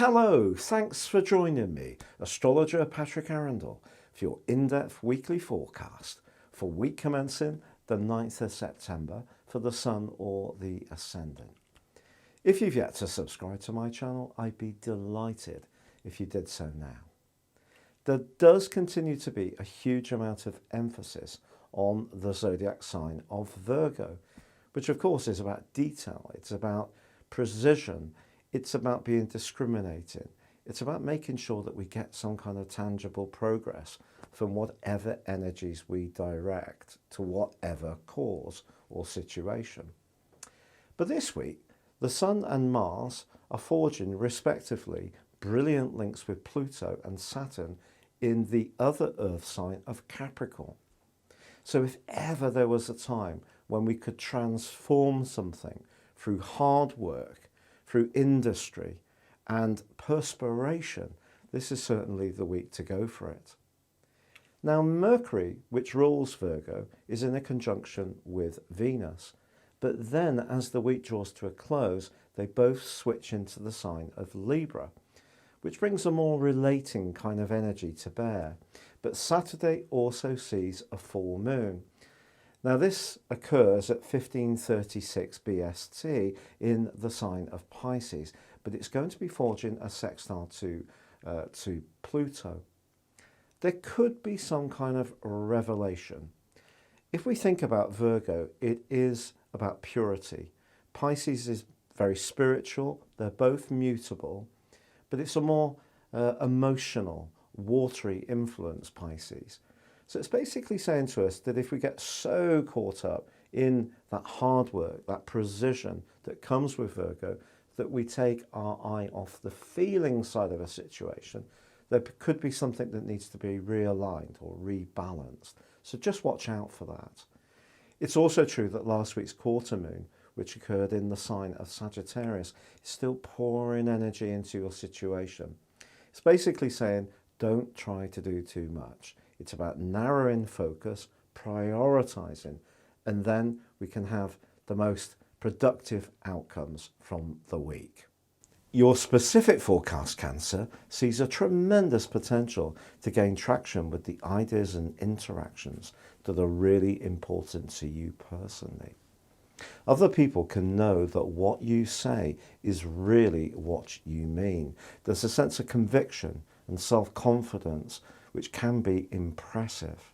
Hello, thanks for joining me, astrologer Patrick Arundell, for your in-depth weekly forecast for week commencing the 9th of September for the Sun or the Ascendant. If you've yet to subscribe to my channel, I'd be delighted if you did so now. There does continue to be a huge amount of emphasis on the zodiac sign of Virgo, which of course is about detail, it's about precision, it's about being discriminating, it's about making sure that we get some kind of tangible progress from whatever energies we direct to whatever cause or situation. But this week, the Sun and Mars are forging respectively brilliant links with Pluto and Saturn in the other Earth sign of Capricorn. So if ever there was a time when we could transform something through hard work, through industry and perspiration, this is certainly the week to go for it. Now Mercury, which rules Virgo, is in a conjunction with Venus, but then as the week draws to a close, they both switch into the sign of Libra, which brings a more relating kind of energy to bear. But Saturday also sees a full moon. Now this occurs at 1536 BST in the sign of Pisces, but it's going to be forging a sextile to Pluto. There could be some kind of revelation. If we think about Virgo, it is about purity. Pisces is very spiritual, they're both mutable, but it's a more emotional, watery influence, Pisces. So it's basically saying to us that if we get so caught up in that hard work, that precision that comes with Virgo, that we take our eye off the feeling side of a situation, there could be something that needs to be realigned or rebalanced. So just watch out for that. It's also true that last week's quarter moon, which occurred in the sign of Sagittarius, is still pouring energy into your situation. It's basically saying, don't try to do too much. It's about narrowing focus, prioritizing, and then we can have the most productive outcomes from the week. Your specific forecast, Cancer, sees a tremendous potential to gain traction with the ideas and interactions that are really important to you personally. Other people can know that what you say is really what you mean. There's a sense of conviction and self-confidence which can be impressive.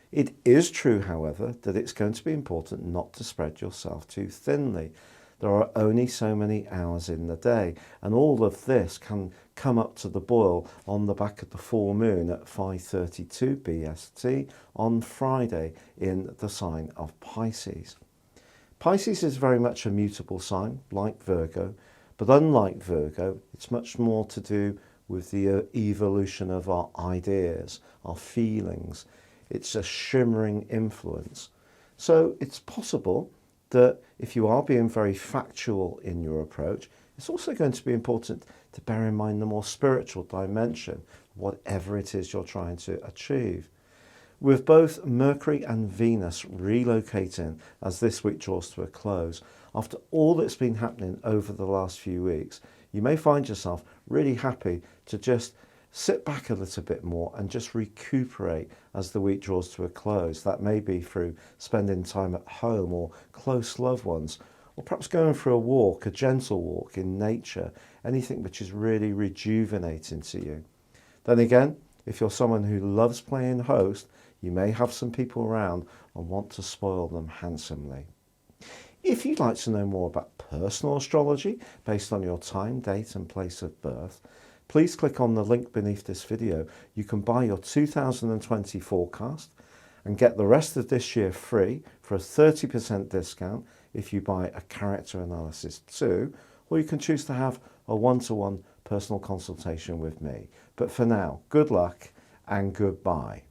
It is true, however, that it's going to be important not to spread yourself too thinly. There are only so many hours in the day, and all of this can come up to the boil on the back of the full moon at 5:32 BST on Friday in the sign of Pisces. Pisces is very much a mutable sign, like Virgo, but unlike Virgo, it's much more to do with the evolution of our ideas, our feelings. It's a shimmering influence. So it's possible that if you are being very factual in your approach, it's also going to be important to bear in mind the more spiritual dimension, whatever it is you're trying to achieve. With both Mercury and Venus relocating as this week draws to a close, after all that's been happening over the last few weeks, you may find yourself really happy to just sit back a little bit more and just recuperate as the week draws to a close. That may be through spending time at home or close loved ones, or perhaps going for a walk, a gentle walk in nature, anything which is really rejuvenating to you. Then again, if you're someone who loves playing host, you may have some people around and want to spoil them handsomely. If you'd like to know more about personal astrology based on your time, date and place of birth, please click on the link beneath this video. You can buy your 2020 forecast and get the rest of this year free for a 30% discount if you buy a character analysis too, or you can choose to have a one-to-one personal consultation with me. But for now, good luck and goodbye.